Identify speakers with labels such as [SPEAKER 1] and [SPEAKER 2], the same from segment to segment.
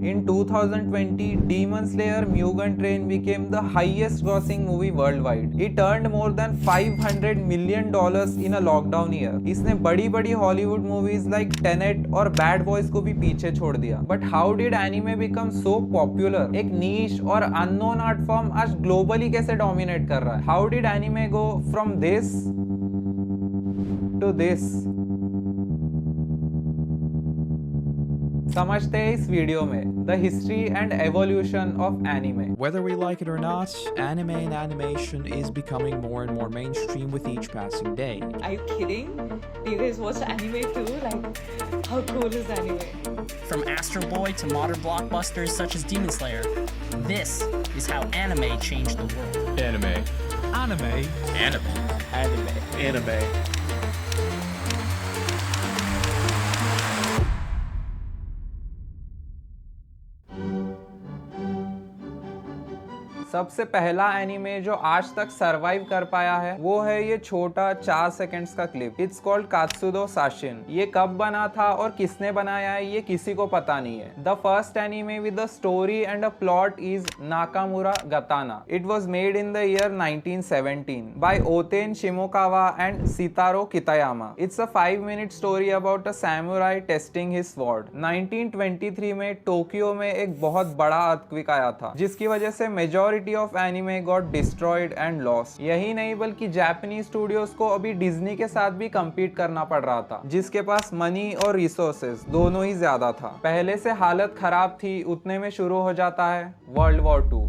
[SPEAKER 1] In 2020, Demon Slayer Mugen Train became the highest grossing movie worldwide. It earned more than $500 million in a lockdown year. इसने बड़ी बड़ी Hollywood movies like Tenet और bad boys को भी पीछे छोड़ दिया. But how did anime become so popular? एक नीश और अननोन आर्ट फॉर्म आज ग्लोबली कैसे डोमिनेट कर रहा है? How did anime go from this to this? समझते हैं इस वीडियो में the history and evolution of anime.
[SPEAKER 2] Whether we like it or not, anime and animation is becoming more and more mainstream with each passing day.
[SPEAKER 3] Are you kidding? Do you guys watch anime too? Like, how cool is anime?
[SPEAKER 4] From Astro Boy to modern blockbusters such as Demon Slayer, this is how anime changed the world.
[SPEAKER 5] Anime.
[SPEAKER 2] Anime.
[SPEAKER 5] Anime.
[SPEAKER 4] Anime.
[SPEAKER 5] Anime.
[SPEAKER 1] सबसे पहला anime जो आज तक survive कर पाया है वो है ये छोटा 4 सेकंड्स का clip. It's called Katsudo Shashin. ये कब बना था और किसने बनाया है ये किसी को पता नहीं है. The first anime with a story and a plot is Namakura Gatana. It was made in the year 1917 by Oten Shimokawa and Seitaro Kitayama. It's a 5-minute story about a samurai testing his sword. 1923 में Tokyo में एक बहुत बड़ा earthquake आया था जिसकी वजह से majority of anime got destroyed and lost. यही नहीं बल्कि जापानीज स्टूडियोज को अभी डिज्नी के साथ भी compete करना पड़ रहा था जिसके पास मनी और रिसोर्सेज दोनों ही ज्यादा था. पहले से हालत खराब थी उतने में शुरू हो जाता है वर्ल्ड वॉर 2.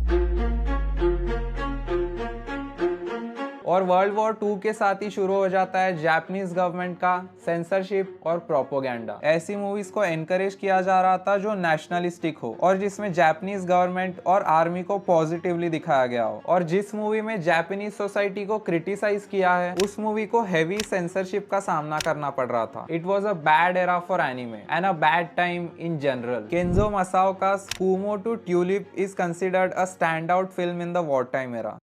[SPEAKER 1] और वर्ल्ड वॉर 2 के साथ ही शुरू हो जाता है जापानीज गवर्नमेंट का सेंसरशिप और प्रोपोगेंडा. ऐसी मूवीज को एनकरेज किया जा रहा था जो नेशनलिस्टिक हो और जिसमें जापानीज गवर्नमेंट और आर्मी को पॉजिटिवली दिखाया गया हो. और जिस मूवी में जापानीज सोसाइटी को क्रिटिसाइज किया है उस मूवी को हेवी सेंसरशिप का सामना करना पड़ रहा था. It was a bad era for anime and a bad time in general. Kenzo Masaoka's Kumo to Tulip is considered a stand out film in the war time era.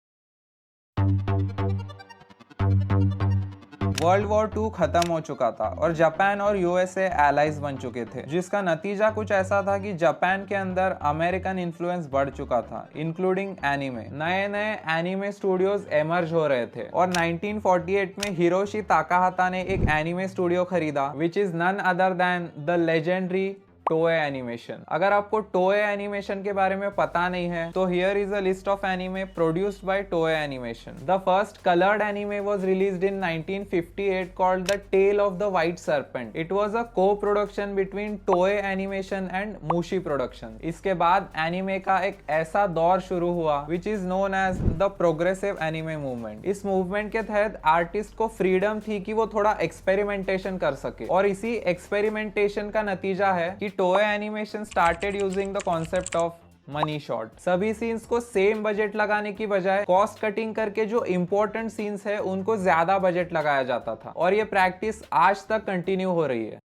[SPEAKER 1] World war 2 खत्म हो चुका था और Japan और USA allies बन चुके थे जिसका नतीजा कुछ ऐसा था कि जापान के अंदर अमेरिकन इन्फ्लुएंस बढ़ चुका था इंक्लूडिंग एनिमे. नए नए एनिमे स्टूडियोज एमर्ज हो रहे थे और 1948 में हिरोशी ताकाहाता ने एक एनिमे स्टूडियो खरीदा which is none other than the legendary Toei animation. अगर आपको टोए एनिमेशन के बारे में पता नहीं है तो here is a list of anime produced by Toei animation. The first coloured anime was released in 1958 called the tale of the white serpent. It was a co-production between Toei animation and Mushi production. इसके बाद anime का एक ऐसा दौर शुरू हुआ which is known as the progressive anime movement. इस movement के तहत आर्टिस्ट को फ्रीडम थी कि वो थोड़ा एक्सपेरिमेंटेशन कर सके और इसी एक्सपेरिमेंटेशन का नतीजा है कि Toei animation started using the concept of money shot. सभी सीन्स को सेम बजट लगाने की बजाय कॉस्ट कटिंग करके जो इंपॉर्टेंट सीन्स है उनको ज्यादा बजट लगाया जाता था और ये प्रैक्टिस आज तक कंटिन्यू हो रही है.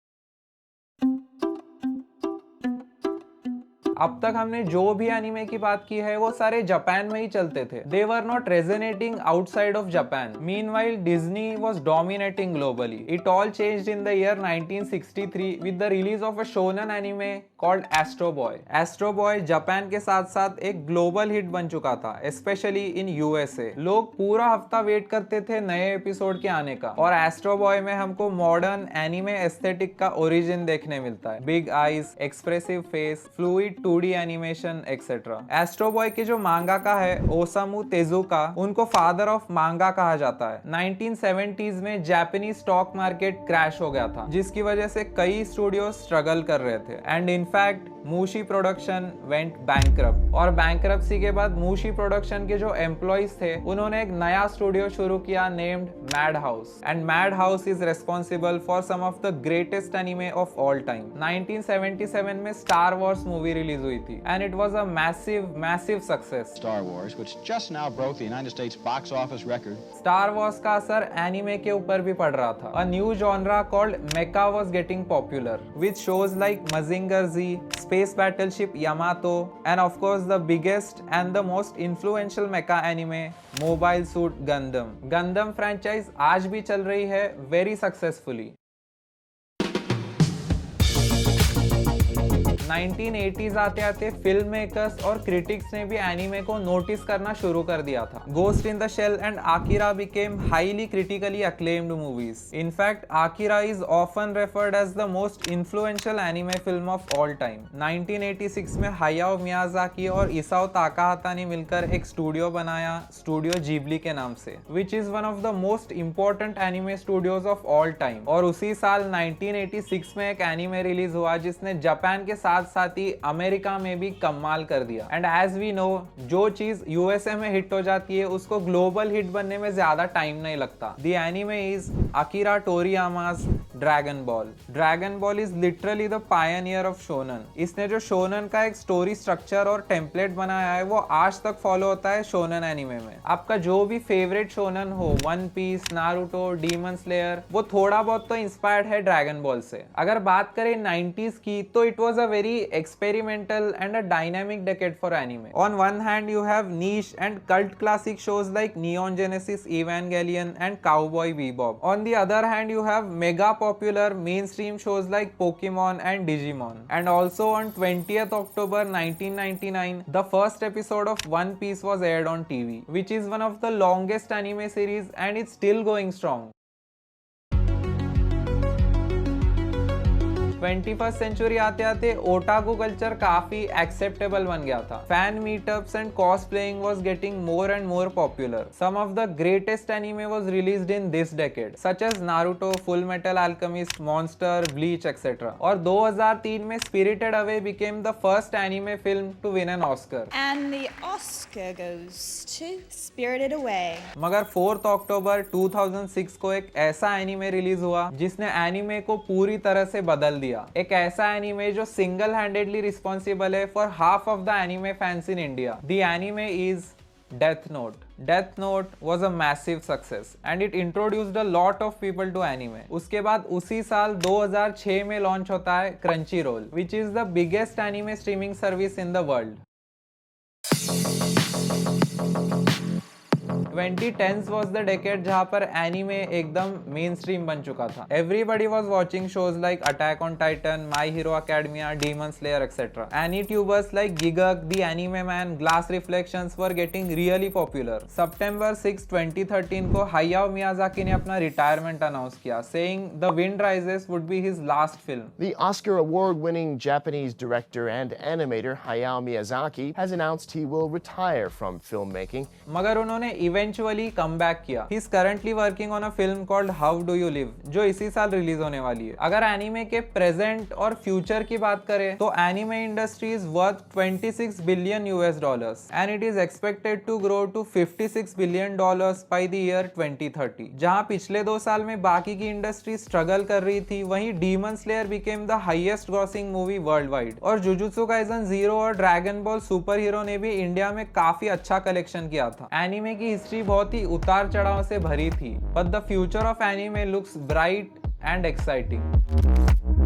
[SPEAKER 1] अब तक हमने जो भी एनिमे की बात की है वो सारे जापान में ही चलते थे. They were not resonating outside of Japan. Meanwhile Disney was dominating globally. It all changed in the year 1963 with the release of a shonen anime called Astro Boy. Astro Boy Japan के साथ साथ एक global hit बन चुका था specially in USA. लोग पूरा हफ्ता वेट करते थे नए एपिसोड के आने का और एस्ट्रो बॉय में हमको मॉडर्न एनिमे एस्थेटिक का ओरिजिन देखने मिलता है. Big eyes, expressive face, fluid 2D animation etcetera. Astro boy के जो मांगाका है ओसामू तेजुका उनको फादर ऑफ मांगा कहा जाता है. 1970s में जापानीज स्टॉक मार्केट क्रैश हो गया था जिसकी वजह से कई स्टूडियो स्ट्रगल कर रहे थे and in fact Mushi production went bankrupt. और बैंकरप्सी के बाद मूशी प्रोडक्शन के जो एम्प्लॉइज थे उन्होंने एक नया स्टूडियो शुरू किया named Madhouse. And Madhouse is responsible for some of the greatest anime of all time. 1977 में स्टार वॉर्स मूवी रिलीज हुई थी and it was a massive success.
[SPEAKER 6] Star Wars, which just now broke the United States box office record.
[SPEAKER 1] Star Wars का असर anime के ऊपर भी पड़ रहा था. A new genre called mecha was getting popular with shows like Mazinger Z, Space Battleship Yamato, and of course the biggest and the most influential mecha anime Mobile Suit Gundam. Gundam franchise आज भी चल रही है very successfully. 1980s आते आते film makers और critics ने भी एनिमे को नोटिस करना शुरू कर दिया था। Ghost in the Shell and Akira became highly critically acclaimed movies. In fact, Akira is often referred as the most influential anime film of all time. 1986 में हायाओ मियाजाकी और इसाओ ताकाहाता ने मिलकर एक स्टूडियो बनाया, स्टूडियो जिबली के नाम से, which is one of the most important anime studios of all time. और उसी साल 1986 में एक एनिमे रिलीज हुआ जिसने जापान के साथ साथ ही अमेरिका में भी कमाल कर दिया। एंड एज वी नो, जो चीज यूएसए में हिट हो जाती है उसको ग्लोबल हिट बनने में ज्यादा टाइम नहीं लगता। The anime is Akira Toriyama's Dragon Ball. Dragon Ball is literally the pioneer of shonen. इसने जो shonen का एक स्टोरी स्ट्रक्चर और टेम्पलेट बनाया है वो आज तक फॉलो होता है shonen एनिमे में। आपका जो भी फेवरेट shonen हो, One Piece, Naruto, Demon Slayer, वो थोड़ा बहुत तो इंस्पायर्ड है ड्रैगन बॉल से। अगर बात करें 90s की तो it was a very experimental and a dynamic decade for anime. On one hand you have niche and cult classic shows like neon genesis Evangelion and cowboy Bebop. On the other hand, you have mega popular mainstream shows like Pokemon and Digimon. And also on 20th October 1999, the first episode of One Piece was aired on TV, which is one of the longest anime series and it's still going strong. 21st century आते आते otaku culture काफी acceptable बन गया था। Fan meetups and cosplaying was getting more and more popular. Some of the greatest anime was released in this decade such as Naruto, Full Metal Alchemist, Monster, Bleach etcetera. और 2003 में Spirited Away became the first anime film to win an Oscar.
[SPEAKER 5] And the Oscar goes to Spirited Away.
[SPEAKER 1] मगर 4 अक्टूबर 2006 को एक ऐसा anime release हुआ जिसने anime को पूरी तरह से बदल दिया। एक ऐसा एनिमे जो सिंगल हैंडेडली रिस्पॉन्सिबल है for half of the anime fans in India. The anime is Death Note. Death Note was a massive success and it introduced a lot of people to anime. उसके बाद उसी साल 2006 में launch होता है Crunchyroll, which is the biggest anime streaming service in the world. 2010s was the decade जहाँ पर anime एकदम मेन स्ट्रीम बन चुका था। Everybody was watching shows like Attack on Titan, My Hero Academia, Demon Slayer, etc. Anitubers like Gigak, The Anime Man, Glass Reflections were getting really popular. September 6, 2013 को हायाओ Miyazaki ने अपना retirement announce किया, saying The Wind Rises would be his last film.
[SPEAKER 7] The Oscar award-winning Japanese director and animator Hayao Miyazaki has announced he will retire from filmmaking.
[SPEAKER 1] मगर उन्होंने eventually come back किया। He is currently working on a film called How Do You Live, जो इसी साल release होने वाली है। अगर एनिमे के प्रेजेंट और फ्यूचर की बात करें तो anime industry is worth $26 billion and it is expected to grow to $56 billion by the year 2030। जहां पिछले 2 साल में बाकी की इंडस्ट्री स्ट्रगल कर रही थी, वहीं demon slayer became the highest grossing movie world wide. और जुजुत्सु काइसन जीरो और ड्रैगन बॉल सुपर हीरो ने भी इंडिया में काफी अच्छा कलेक्शन किया था। एनिमे की हिस्ट्री बहुत ही उतार चढ़ाव से भरी थी, but the future of anime looks bright and exciting.